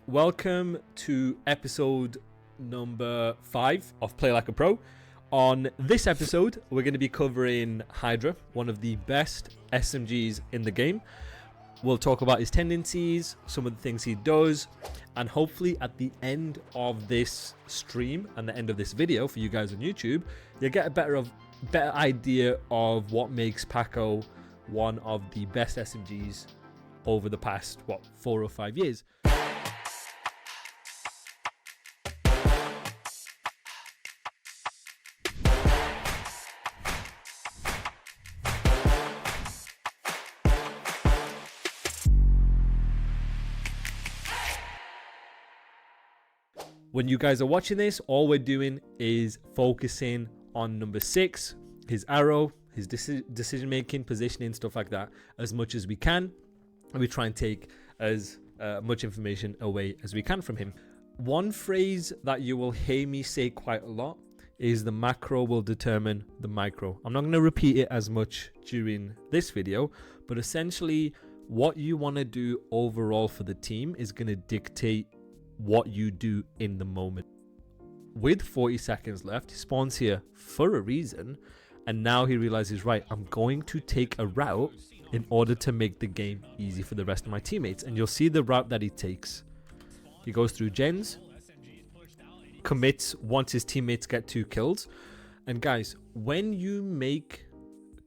welcome to episode number 5 of Play Like a Pro. On this episode, we're going to be covering HyDra, one of the best SMGs in the game. We'll talk about his tendencies, some of the things he does, and hopefully at the end of this stream and the end of this video for you guys on YouTube, you'll get a better idea of what makes Paco one of the best SMGs over the past, 4 or 5 years. When you guys are watching this, all we're doing is focusing on number 6, his arrow, his decision making, positioning, stuff like that, as much as we can. And we try and take as much information away as we can from him. One phrase that you will hear me say quite a lot is the macro will determine the micro. I'm not going to repeat it as much during this video, but essentially what you want to do overall for the team is going to dictate what you do in the moment. With 40 seconds left, he spawns here for a reason, and now he realizes, right, I'm going to take a route in order to make the game easy for the rest of my teammates. And you'll see the route that he takes. He goes through gens, commits once his teammates get 2 kills. And guys, when you make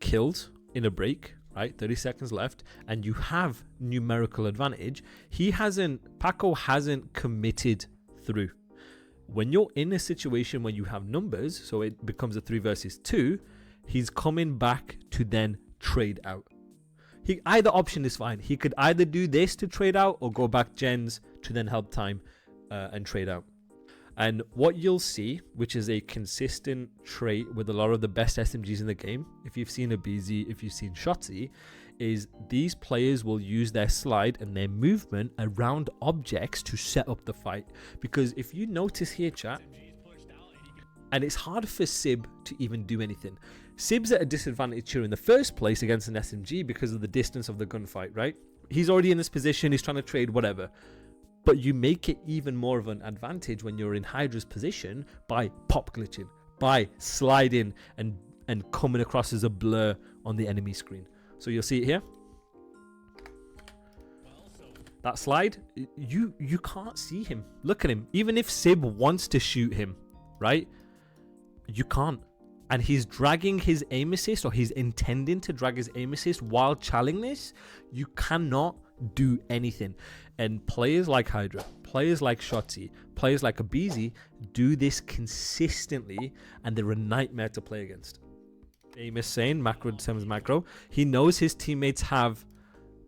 kills in a break, right, 30 seconds left, and you have numerical advantage, Paco hasn't committed through. When you're in a situation where you have numbers, so it becomes a 3 versus 2, he's coming back to then trade out. Either option is fine. He could either do this to trade out or go back gens to then help time and trade out. And what you'll see, which is a consistent trait with a lot of the best SMGs in the game, if you've seen Abizi, if you've seen Shotzi, is these players will use their slide and their movement around objects to set up the fight. Because if you notice here, chat, and it's hard for Sib to even do anything. Sib's at a disadvantage here in the first place against an SMG because of the distance of the gunfight, right? He's already in this position, he's trying to trade, whatever. But you make it even more of an advantage when you're in HyDra's position by pop glitching, by sliding and coming across as a blur on the enemy screen. So you'll see it here. That slide, you can't see him. Look at him. Even if Sib wants to shoot him, right? You can't. And he's dragging his aim assist, or he's intending to drag his aim assist while challenging this. You cannot do anything. And players like HyDra, players like Shotzi, players like Abizi do this consistently, and they're a nightmare to play against. Aim is saying macro determines macro. He knows his teammates have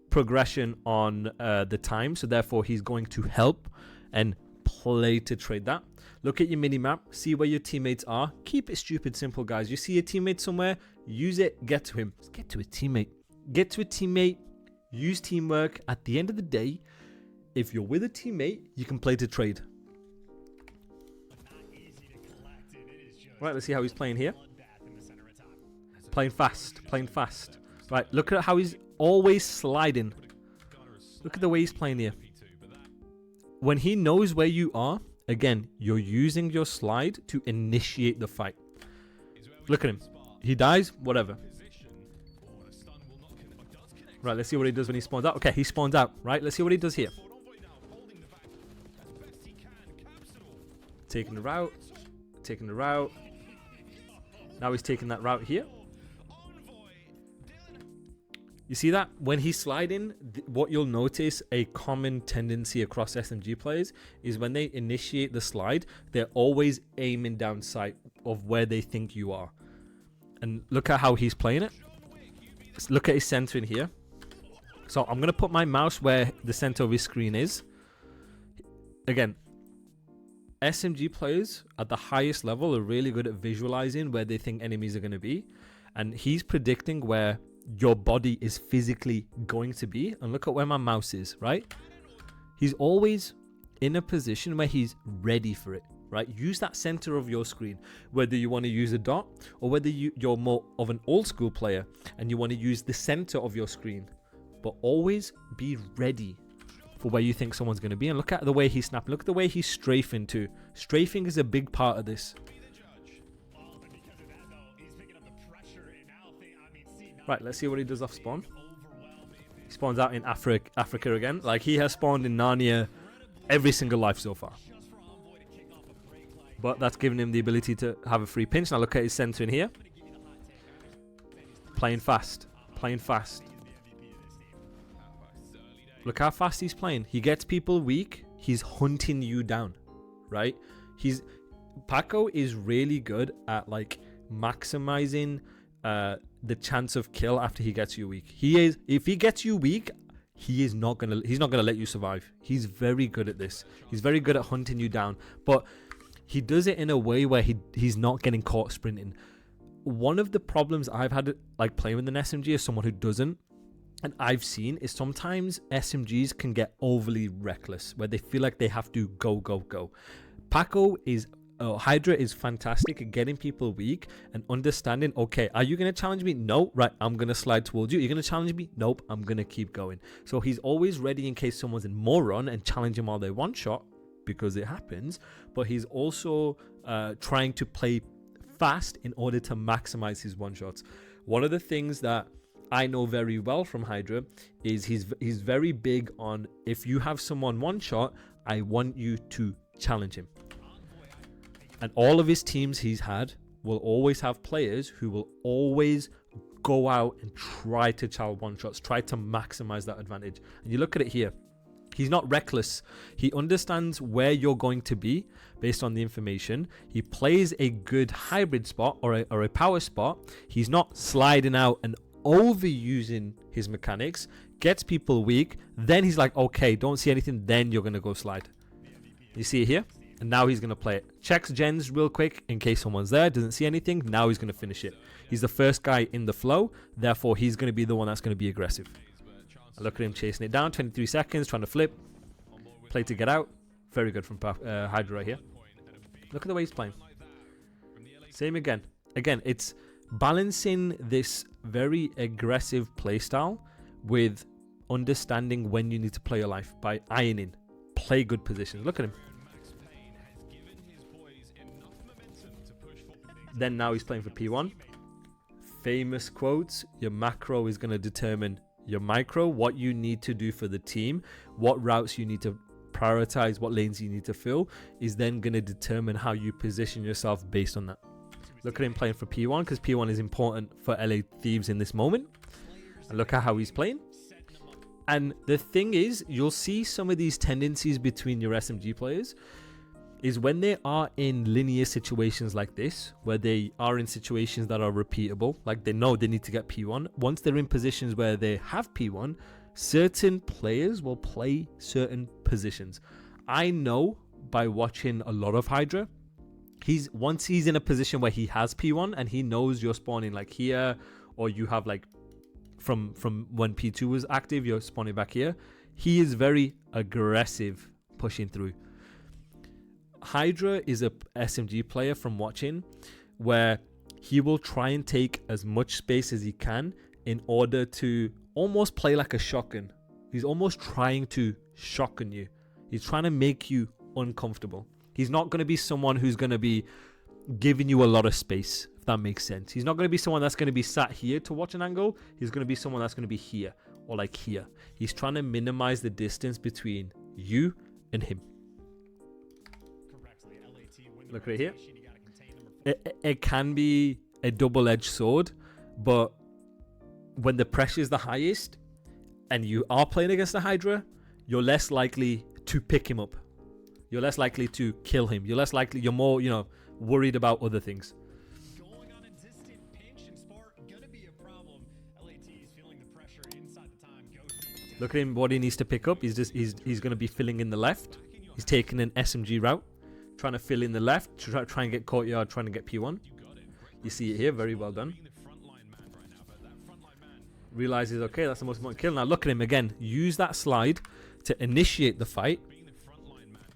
progression on the time, so therefore he's going to help and play to trade that. Look at your mini map, see where your teammates are. Keep it stupid simple, guys. You see a teammate somewhere, use it, get to him. Just get to a teammate. Get to a teammate, use teamwork. At the end of the day, if you're with a teammate, you can play to trade. Right, let's see how he's playing here. Playing fast, playing fast. Right, look at how he's always sliding. Look at the way he's playing here. When he knows where you are, again, you're using your slide to initiate the fight. Look at him. He dies, whatever. Right, let's see what he does when he spawns out. Okay, he spawns out, right? Let's see what he does here. Taking the route. Taking the route. Now he's taking that route here. You see that? When he's sliding, what you'll notice, a common tendency across SMG players, is when they initiate the slide, they're always aiming down sight of where they think you are. And look at how he's playing it. Just look at his centering here. So I'm going to put my mouse where the center of his screen is. Again, SMG players at the highest level are really good at visualizing where they think enemies are going to be. And he's predicting where your body is physically going to be. And look at where my mouse is, right? He's always in a position where he's ready for it, right? Use that center of your screen, whether you want to use a dot or whether you're more of an old school player and you want to use the center of your screen, but always be ready for where you think someone's going to be. And look at the way he's snapping. Look at the way he's strafing too. Strafing is a big part of this. Right, let's see what he does off spawn. He spawns out in Africa again. Like, he has spawned in Narnia every single life so far. But that's given him the ability to have a free pinch. Now look at his center in here. Playing fast. Playing fast. Look how fast he's playing. He gets people weak. He's hunting you down. Right? Paco is really good at, like, maximizing the chance of kill after he gets you weak. If he gets you weak, he's not gonna let you survive. He's very good at this. He's very good at hunting you down, but he does it in a way where he's not getting caught sprinting. One of the problems I've had, like, playing with an SMG as someone who doesn't, and I've seen, is sometimes SMGs can get overly reckless where they feel like they have to go. Paco is HyDra is fantastic at getting people weak and understanding, okay, are you going to challenge me? No. Right, I'm going to slide towards you. You're going to challenge me? Nope, I'm going to keep going. So he's always ready in case someone's in moron and challenge him while they one shot, because it happens. But he's also trying to play fast in order to maximize his one shots. One of the things that I know very well from HyDra is he's very big on, if you have someone one shot, I want you to challenge him. And all of his teams he's had will always have players who will always go out and try to challenge one shots, try to maximize that advantage. And you look at it here. He's not reckless. He understands where you're going to be based on the information. He plays a good hybrid spot or a power spot. He's not sliding out and overusing his mechanics, gets people weak. Then he's like, okay, don't see anything. Then you're going to go slide. You see it here? And now he's going to play it. Checks gens real quick in case someone's there. Doesn't see anything. Now he's going to finish it. He's the first guy in the flow. Therefore, he's going to be the one that's going to be aggressive. Look at him chasing it down. 23 seconds. Trying to flip. Play to get out. Very good from HyDra right here. Look at the way he's playing. Same again. Again, it's balancing this very aggressive playstyle with understanding when you need to play your life by ironing. Play good positions. Look at him. Then now he's playing for P1. Famous quotes. Your macro is going to determine your micro, what you need to do for the team, what routes you need to prioritize, what lanes you need to fill, is then going to determine how you position yourself based on that. Look at him playing for P1, because P1 is important for LA Thieves in this moment. And look at how he's playing. And the thing is, you'll see some of these tendencies between your SMG players is when they are in linear situations like this, where they are in situations that are repeatable, like they know they need to get P1. Once they're in positions where they have P1, certain players will play certain positions. I know by watching a lot of HyDra, once he's in a position where he has P1 and he knows you're spawning like here, or you have like from when P2 was active, you're spawning back here, he is very aggressive pushing through. HyDra is a SMG player from watching where he will try and take as much space as he can in order to almost play like a shotgun. He's almost trying to shotgun you. He's trying to make you uncomfortable. He's not going to be someone who's going to be giving you a lot of space, if that makes sense. He's not going to be someone that's going to be sat here to watch an angle. He's going to be someone that's going to be here or like here. He's trying to minimize the distance between you and him. Look right here. It can be a double-edged sword, but when the pressure is the highest and you are playing against a HyDra, you're less likely to pick him up. You're less likely to kill him. You're more, worried about other things. Going on a distant pinch and Spark gonna be a problem. LAT is feeling the pressure inside the time. Look at him, what he needs to pick up. He's going to be filling in the left. He's taking an SMG route, trying to fill in the left, to try and get courtyard, trying to get P1. You see it here, very well done. Realizes, okay, that's the most important kill. Now look at him again. Use that slide to initiate the fight,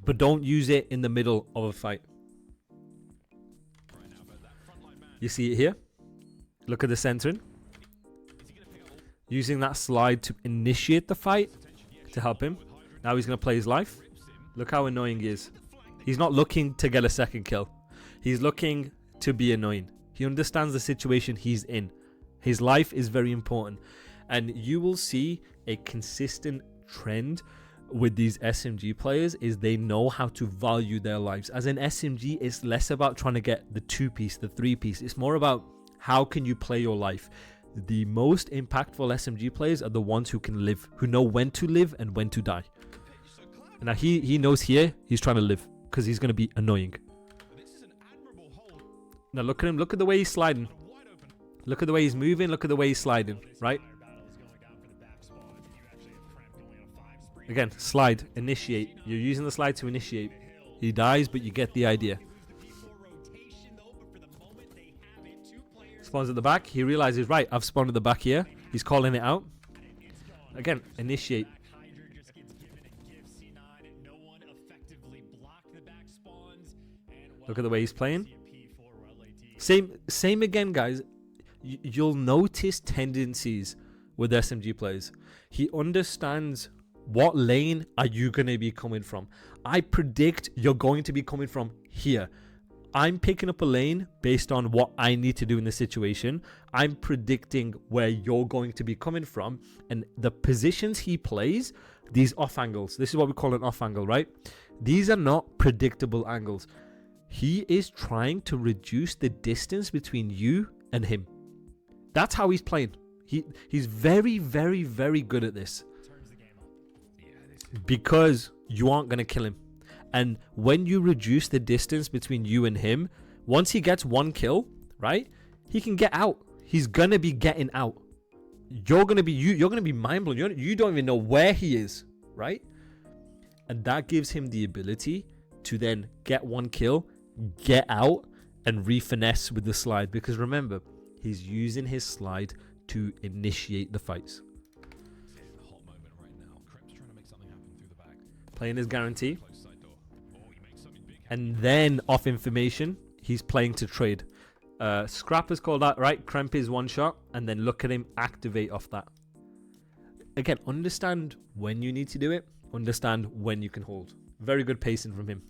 but don't use it in the middle of a fight. You see it here. Look at the centering. Using that slide to initiate the fight to help him. Now he's going to play his life. Look how annoying he is. He's not looking to get a second kill. He's looking to be annoying. He understands the situation he's in. His life is very important. And you will see a consistent trend with these SMG players is they know how to value their lives. As an SMG, it's less about trying to get the 2-piece, the 3-piece. It's more about how can you play your life. The most impactful SMG players are the ones who can live, who know when to live and when to die. And now he knows here he's trying to live because he's going to be annoying. Now look at him. Look at the way he's sliding. Look at the way he's moving. Look at the way he's sliding. Right? Again, slide, initiate. You're using the slide to initiate. He dies, but you get the idea. Spawns at the back. He realizes, right, I've spawned at the back here. He's calling it out. Again, initiate. Look at the way he's playing. Same again, guys. You'll notice tendencies with SMG players. He understands what lane are you going to be coming from. I predict you're going to be coming from here. I'm picking up a lane based on what I need to do in the situation. I'm predicting where you're going to be coming from. And the positions he plays, these off angles. This is what we call an off angle, right? These are not predictable angles. He is trying to reduce the distance between you and him. That's how he's playing. He's very, very, very good at this. Because you aren't going to kill him. And when you reduce the distance between you and him, once he gets one kill, right, he can get out. He's going to be getting out. You're going to be mind blown. You don't even know where he is, right? And that gives him the ability to then get one kill, get out, and re-finesse with the slide. Because remember, he's using his slide to initiate the fights. Playing his guarantee. And then off information, he's playing to trade. Scrap is called out, right? Kremp is one shot. And then look at him activate off that. Again, understand when you need to do it. Understand when you can hold. Very good pacing from him.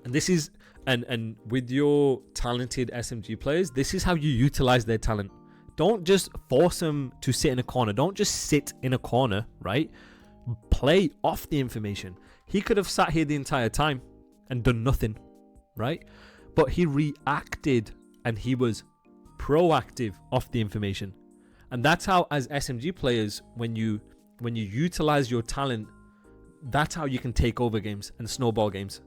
And this is, and with your talented SMG players, this is how you utilize their talent. Don't just force them to sit in a corner. Don't just sit in a corner, right? Play off the information. He could have sat here the entire time and done nothing, right? But he reacted and he was proactive off the information. And that's how, as SMG players, when you utilize your talent, that's how you can take over games and snowball games.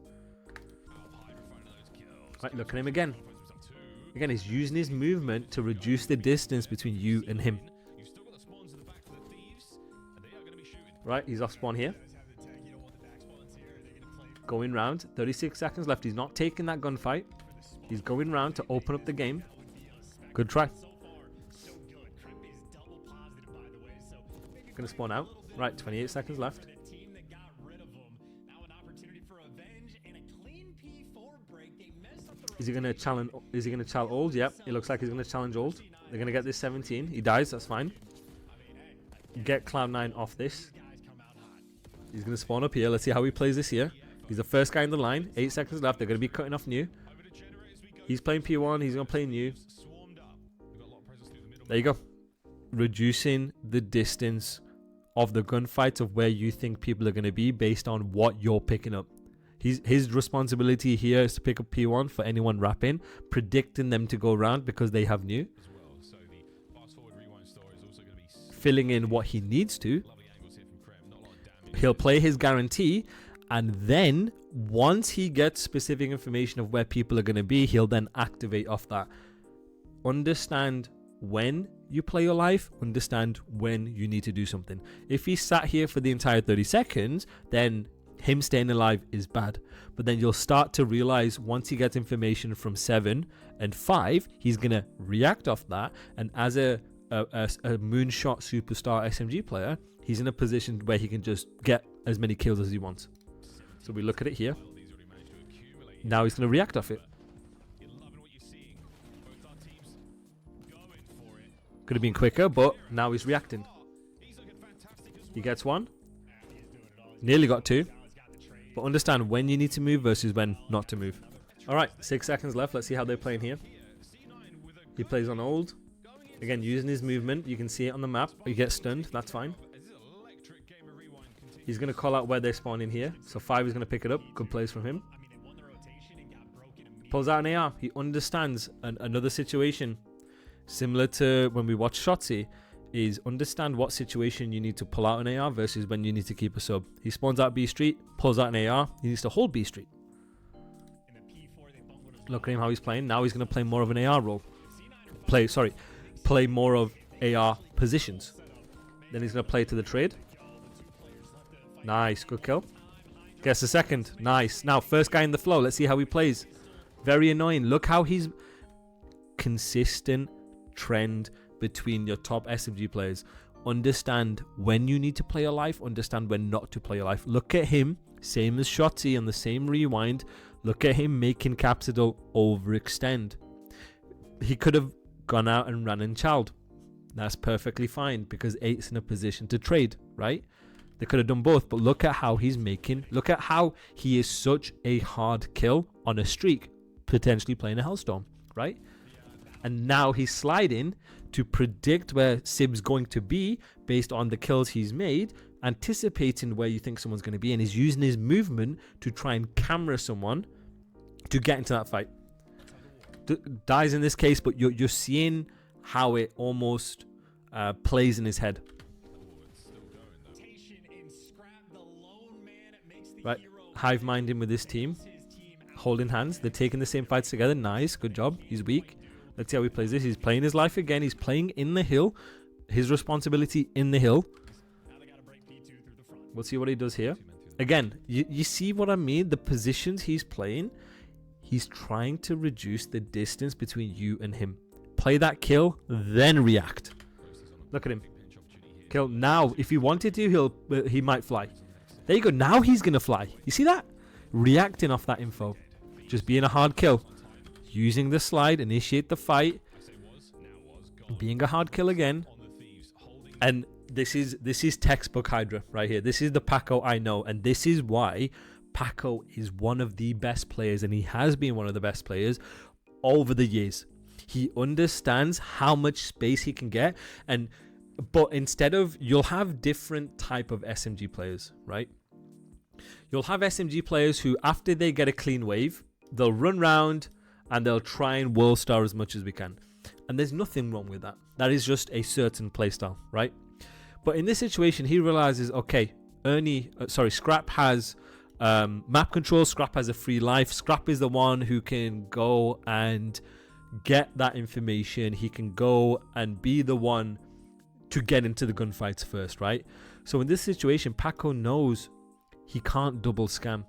Right, look at him again. Again, he's using his movement to reduce the distance between you and him. Right, he's off spawn here. Going round. 36 seconds left. He's not taking that gunfight. He's going round to open up the game. Good try. Gonna spawn out. Right, 28 seconds left. Is he gonna challenge? Is he gonna challenge old? Yep, it looks like he's gonna challenge old. They're gonna get this 17. He dies. That's fine. Get Cloud9 off this. He's gonna spawn up here. Let's see how he plays this here. He's the first guy in the line. 8 seconds left. They're gonna be cutting off new. He's playing P1. He's gonna play new. There you go. Reducing the distance of the gunfights of where you think people are gonna be based on what you're picking up. His responsibility here is to pick up P1 for anyone rapping, predicting them to go around because they have new. Filling in what he needs to. He'll play his guarantee, and then once he gets specific information of where people are going to be, he'll then activate off that. Understand when you play your life, understand when you need to do something. If he sat here for the entire 30 seconds, then him staying alive is bad. But then you'll start to realize once he gets information from 7 and 5, he's going to react off that. And as a moonshot superstar SMG player, he's in a position where he can just get as many kills as he wants. So we look at it here. Now he's going to react off it. Could have been quicker, but now he's reacting. He gets one. Nearly got two. But understand when you need to move versus when not to move. Alright, 6 seconds left. Let's see how they're playing here. He plays on old. Again, using his movement. You can see it on the map. He gets stunned. That's fine. He's going to call out where they spawn in here. So 5 is going to pick it up. Good plays from him. Pulls out an AR. He understands another situation. Similar to when we watch Shotzi. Is understand what situation you need to pull out an AR versus when you need to keep a sub. He spawns out B Street. Pulls out an AR. He needs to hold B Street. Look at him how he's playing. Now he's going to play more of an AR role. Play more of AR positions. Then he's going to play to the trade. Nice. Good kill. Gets a second. Nice. Now, first guy in the flow. Let's see how he plays. Very annoying. Look how he's consistent trend between your top SMG players. Understand when you need to play a life. Understand when not to play a life. Look at him. Same as Shotzi on the same rewind. Look at him making Capsidal overextend. He could have gone out and ran and chowed. That's perfectly fine because 8's in a position to trade, right? They could have done both, but look at how he's making. Look at how he is such a hard kill on a streak, potentially playing a Hellstorm, right? And now he's sliding to predict where Sib's going to be based on the kills he's made, anticipating where you think someone's going to be, and he's using his movement to try and camera someone to get into that fight. Dies in this case, but you're seeing how it almost plays in his head. Right, hive minding with this team, holding hands. They're taking the same fights together. Nice, good job. He's weak. Let's see how he plays this. He's playing his life again. He's playing in the hill. His responsibility in the hill. We'll see what he does here. Again, you see what I mean? The positions he's playing, he's trying to reduce the distance between you and him. Play that kill, then react. Look at him. Kill. Now, if he wanted to, he might fly. There you go. Now he's going to fly. You see that? Reacting off that info. Just being a hard kill. Using the slide, initiate the fight. Being a hard kill again. And this is textbook HyDra right here. This is the Paco I know. And this is why Paco is one of the best players. And he has been one of the best players over the years. He understands how much space he can get. But instead of, you'll have different type of SMG players, right? You'll have SMG players who, after they get a clean wave, they'll run round and they'll try and world star as much as we can. And there's nothing wrong with that. That is just a certain playstyle, right? But in this situation, he realizes, okay, Scrap has map control. Scrap has a free life. Scrap is the one who can go and get that information. He can go and be the one to get into the gunfights first, right? So in this situation, Paco knows he can't double scam.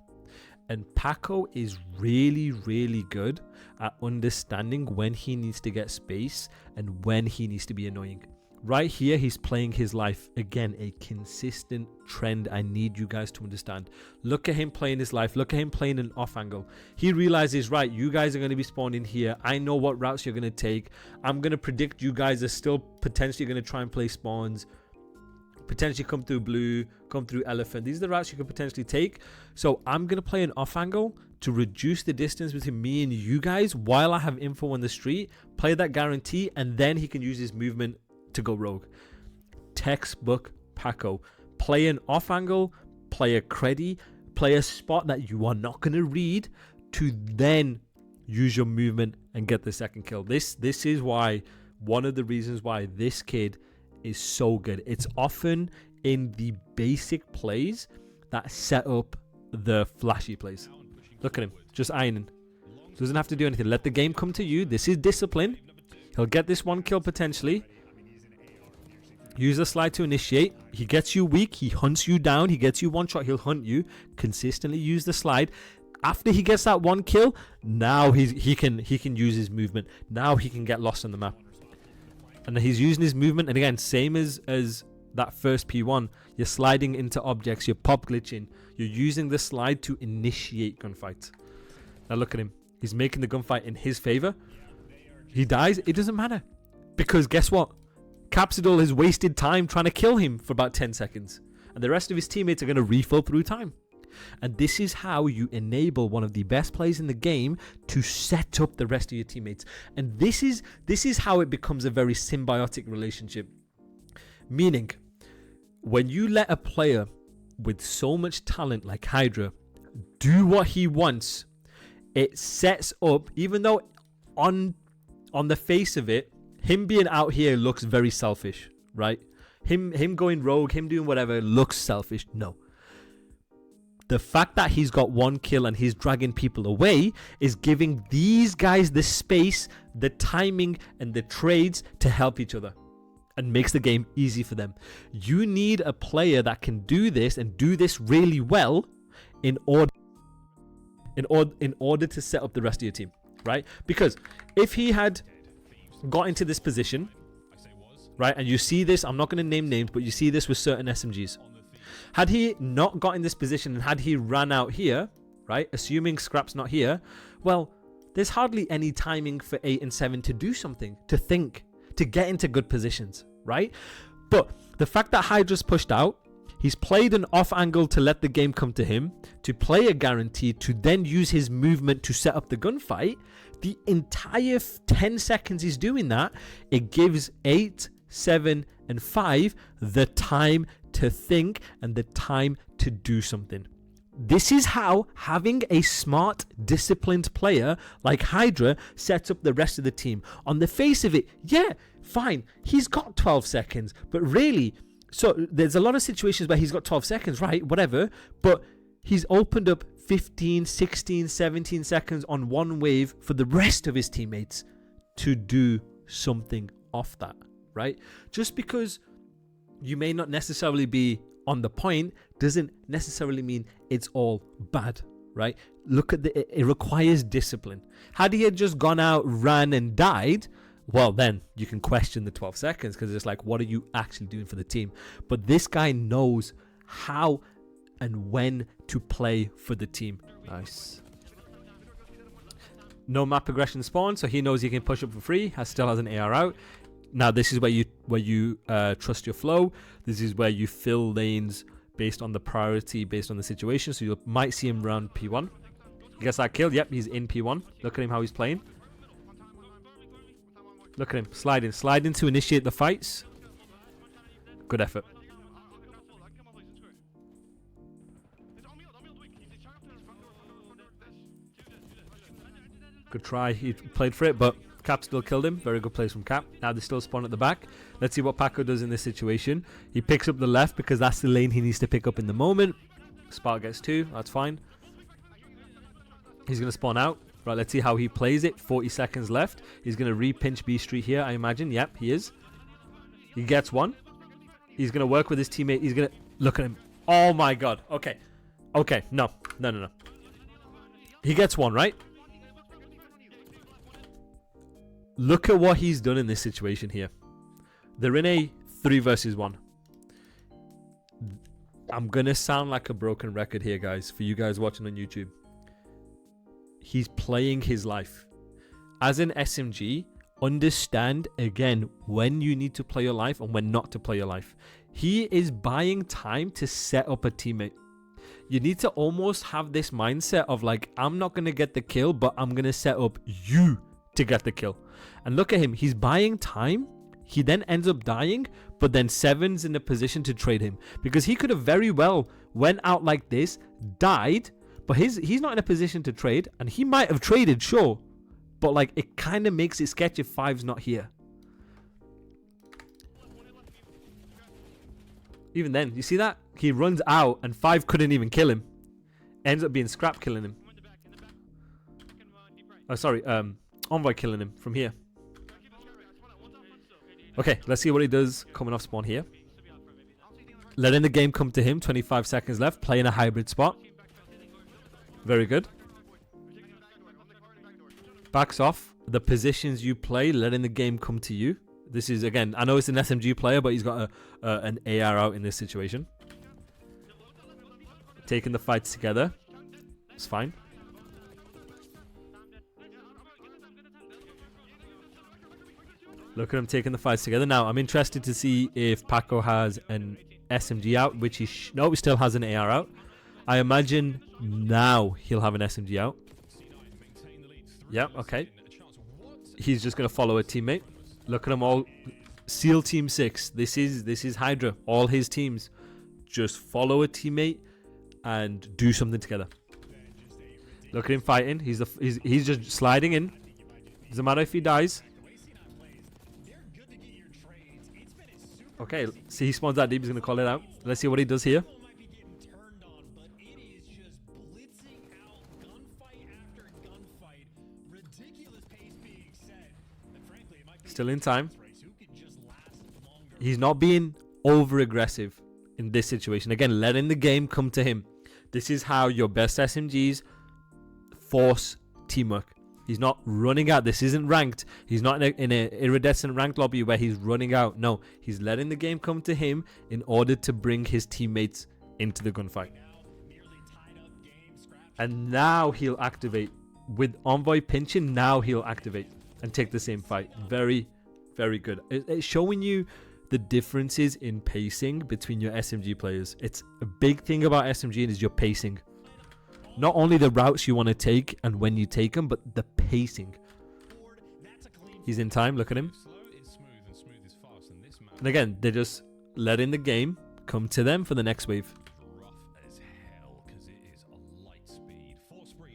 And Paco is really, really good at understanding when he needs to get space and when he needs to be annoying. Right here, he's playing his life. Again, a consistent trend I need you guys to understand. Look at him playing his life. Look at him playing an off angle. He realizes, right, you guys are going to be spawning here. I know what routes you're going to take. I'm going to predict you guys are still potentially going to try and play spawns. Potentially come through blue, come through elephant. These are the routes you could potentially take. So I'm going to play an off angle to reduce the distance between me and you guys while I have info on the street. Play that guarantee, and then he can use his movement to go rogue. Textbook Paco. Play an off angle, play a creddy, play a spot that you are not going to read to then use your movement and get the second kill. This is why, one of the reasons why this kid is so good. It's often in the basic plays that set up the flashy plays. Look at him, just ironing. Doesn't have to do anything. Let the game come to you. This is discipline. He'll get this one kill potentially. Use the slide to initiate. He gets you weak. He hunts you down. He gets you one shot. He'll hunt you. Consistently use the slide. After he gets that one kill, now he can use his movement. Now he can get lost on the map. And he's using his movement. And again, same as that first P1. You're sliding into objects. You're pop glitching. You're using the slide to initiate gunfights. Now look at him. He's making the gunfight in his favor. He dies. It doesn't matter. Because guess what? Capsidal has wasted time trying to kill him for about 10 seconds. and the rest of his teammates are going to refill through time. And this is how you enable one of the best players in the game to set up the rest of your teammates. And this is how it becomes a very symbiotic relationship. Meaning, when you let a player with so much talent like HyDra do what he wants, it sets up, even though on the face of it, him being out here looks very selfish, right? Him going rogue, him doing whatever looks selfish. No. The fact that he's got one kill and he's dragging people away is giving these guys the space, the timing, and the trades to help each other, and makes the game easy for them. You need a player that can do this and do this really well in order to set up the rest of your team, right? Because if he had got into this position, right, and you see this, I'm not going to name names, but you see this with certain SMGs. Had he not got in this position and had he ran out here, right, assuming Scrap's not here, well, there's hardly any timing for 8 and 7 to do something, to think, to get into good positions, right? But the fact that HyDra's pushed out, he's played an off angle to let the game come to him, to play a guarantee, to then use his movement to set up the gunfight. The entire 10 seconds he's doing that, it gives 8, 7, and 5 the time to think and the time to do something. This is how having a smart, disciplined player like HyDra sets up the rest of the team. On the face of it, yeah, fine, he's got 12 seconds, but really, so there's a lot of situations where he's got 12 seconds, right, whatever, but he's opened up 15, 16, 17 seconds on one wave for the rest of his teammates to do something off that, right? Just because you may not necessarily be on the point doesn't necessarily mean it's all bad, right? Look at it requires discipline. Had he had just gone out, ran and died, well, then you can question the 12 seconds because it's like, what are you actually doing for the team? But this guy knows how and when to play for the team. Nice. No map progression spawn, so he knows he can push up for free. Still has an AR out. Now this is where you trust your flow. This is where you fill lanes based on the priority, based on the situation. So you might see him around P1. He gets that kill. Yep, he's in P1. Look at him how he's playing. Look at him sliding to initiate the fights. Good effort. Good try. He played for it, but Cap still killed him. Very good plays from Cap. Now they still spawn at the back. Let's see what Paco does in this situation. He picks up the left because that's the lane he needs to pick up in the moment. Spark gets 2. That's fine. He's going to spawn out. Right, let's see how he plays it. 40 seconds left. He's going to re-pinch B Street here, I imagine. Yep, he is. He gets 1. He's going to work with his teammate. He's going to... Look at him. Oh my god. Okay. Okay, no. No. He gets 1, right? Look at what he's done in this situation here. They're in a 3 versus 1. I'm going to sound like a broken record here, guys, for you guys watching on YouTube. He's playing his life. As an SMG, understand, again, when you need to play your life and when not to play your life. He is buying time to set up a teammate. You need to almost have this mindset of like, I'm not going to get the kill, but I'm going to set up you to get the kill. And look at him. He's buying time. He then ends up dying, but then 7's in a position to trade him. Because he could have very well went out like this, died, but he's not in a position to trade. And he might have traded, sure. But like, it kind of makes it sketchy if 5's not here. Even then, you see that? He runs out and 5 couldn't even kill him. Ends up being Scrap killing him. Oh, sorry. Envoy killing him from here. Okay, let's see what he does coming off spawn here. Letting the game come to him. 25 seconds left. Playing a hybrid spot. Very good. Backs off. The positions you play, letting the game come to you. This is, again, I know it's an SMG player, but he's got an AR out in this situation. Taking the fights together. It's fine. Look at him taking the fights together. Now, I'm interested to see if Paco has an SMG out, which he no, he still has an AR out. I imagine now he'll have an SMG out. Yep, okay. He's just gonna follow a teammate. Look at them all. SEAL Team 6. This is HyDra. All his teams just follow a teammate and do something together. Look at him fighting. He's just sliding in. Doesn't matter if he dies. Okay, see, he spawns that deep. He's gonna call it out. Let's see what he does here. Still in time. He's not being over aggressive in this situation. Again, letting the game come to him. This is how your best SMGs force teamwork. He's not running out. This isn't ranked. He's not in an iridescent ranked lobby where he's running out. No, he's letting the game come to him in order to bring his teammates into the gunfight. And now he'll activate. With Envoy pinching, now he'll activate and take the same fight. Very, very good. It's showing you the differences in pacing between your SMG players. It's a big thing about SMG is your pacing. Not only the routes you want to take and when you take them, but the pacing. He's in time. Look at him. And again, they're just letting the game come to them for the next wave.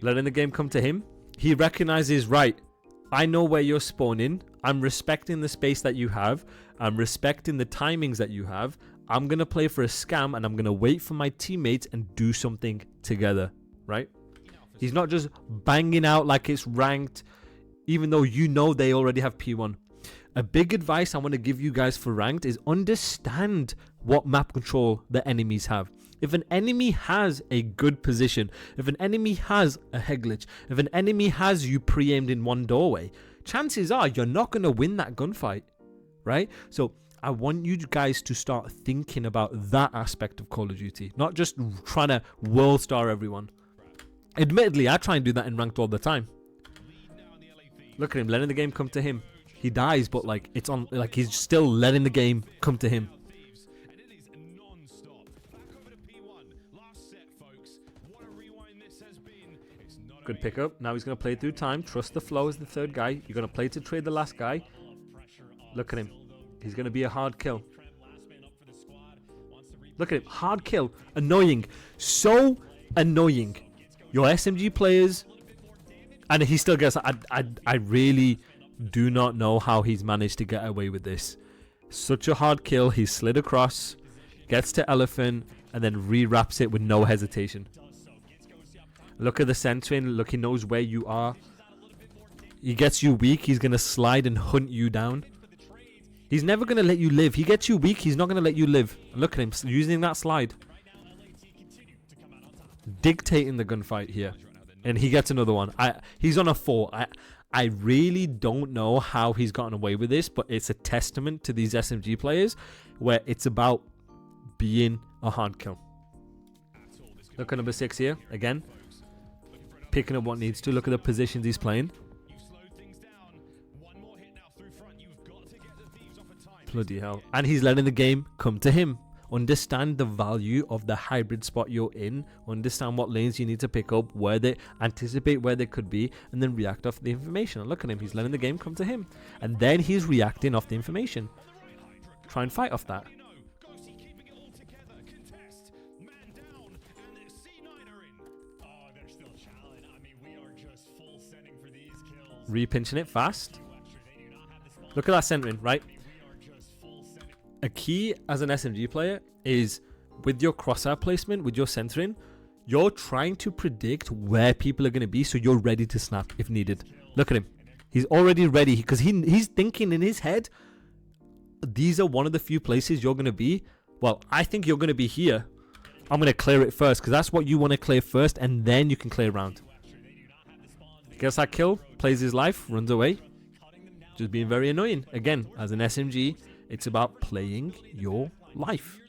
Letting the game come to him. He recognizes, right, I know where you're spawning. I'm respecting the space that you have. I'm respecting the timings that you have. I'm going to play for a scam and I'm going to wait for my teammates and do something together. Right? He's not just banging out like it's ranked, even though you know they already have P1. A big advice I want to give you guys for ranked is understand what map control the enemies have. If an enemy has a good position, if an enemy has a head glitch, if an enemy has you pre-aimed in one doorway, chances are you're not going to win that gunfight, right? So I want you guys to start thinking about that aspect of Call of Duty, not just trying to world star everyone. Admittedly, I try and do that in ranked all the time. Look at him, letting the game come to him. He dies, but like it's on, like he's still letting the game come to him. Good pickup. Now he's going to play through time. Trust the flow as the third guy. You're going to play to trade the last guy. Look at him. He's going to be a hard kill. Look at him. Hard kill. Annoying. So annoying. Your SMG players. And he still gets... I really do not know how he's managed to get away with this. Such a hard kill. He slid across. Gets to elephant. And then re-wraps it with no hesitation. Look at the centering. Look, he knows where you are. He gets you weak. He's going to slide and hunt you down. He's never going to let you live. He gets you weak. He's not going to let you live. Look at him using that slide. Dictating the gunfight here. And he gets another one. He's on a 4. I really don't know how he's gotten away with this, but it's a testament to these SMG players where it's about being a hard kill. Look at number 6 here. Again. Picking up what needs to. Look at the positions he's playing. Bloody hell. And he's letting the game come to him. Understand the value of the hybrid spot you're in. Understand what lanes you need to pick up, where they anticipate where they could be, and then react off the information. And look at him. He's letting the game come to him. And then he's reacting off the information. Try and fight off that. Repinching it fast. Look at that centering, right? A key as an SMG player is with your crosshair placement, with your centering, you're trying to predict where people are going to be so you're ready to snap if needed. Look at him. He's already ready because he's thinking in his head, these are one of the few places you're going to be. Well, I think you're going to be here. I'm going to clear it first because that's what you want to clear first and then you can clear around. Gets that kill, plays his life, runs away. Just being very annoying. Again, as an SMG, it's about playing your life.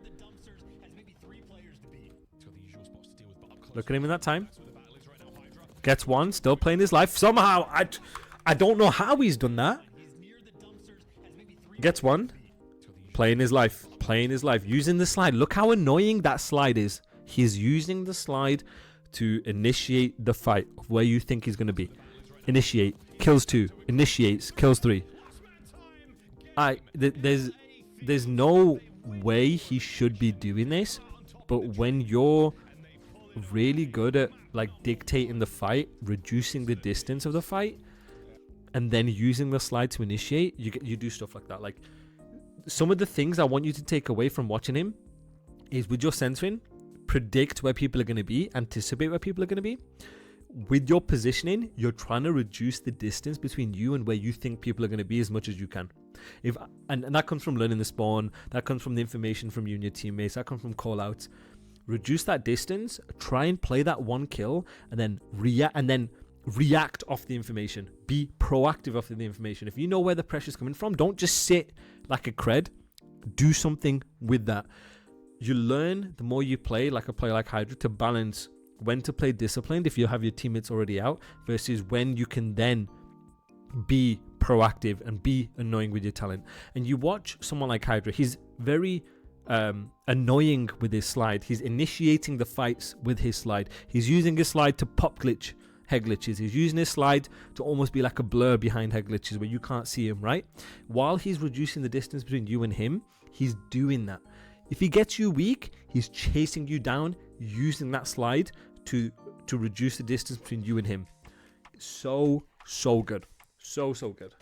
Look at him in that time. Gets one, still playing his life. Somehow, I don't know how he's done that. Gets one, playing his life. playing his life, using the slide. Look how annoying that slide is. He's using the slide to initiate the fight of where you think he's going to be. Initiate, kills 2, initiates, kills 3. There's no way he should be doing this, but when you're really good at like dictating the fight, reducing the distance of the fight, and then using the slide to initiate, you do stuff like that. Like, some of the things I want you to take away from watching him is, with your censoring, predict where people are going to be, anticipate where people are going to be. With your positioning, you're trying to reduce the distance between you and where you think people are going to be as much as you can. And that comes from learning the spawn, that comes from the information from you and your teammates, that comes from call-outs. Reduce that distance, try and play that one kill, and then react off the information. Be proactive off the information. If you know where the pressure's coming from, don't just sit like a cred. Do something with that. You learn the more you play, like a player like HyDra, to balance when to play disciplined if you have your teammates already out, versus when you can then be proactive and be annoying with your talent. And you watch someone like HyDra, he's very annoying with his slide. He's initiating the fights with his slide. He's using his slide to pop glitch head glitches. He's using his slide to almost be like a blur behind head glitches where you can't see him, right? While he's reducing the distance between you and him, he's doing that. If he gets you weak, he's chasing you down, using that slide to reduce the distance between you and him. So good. So good.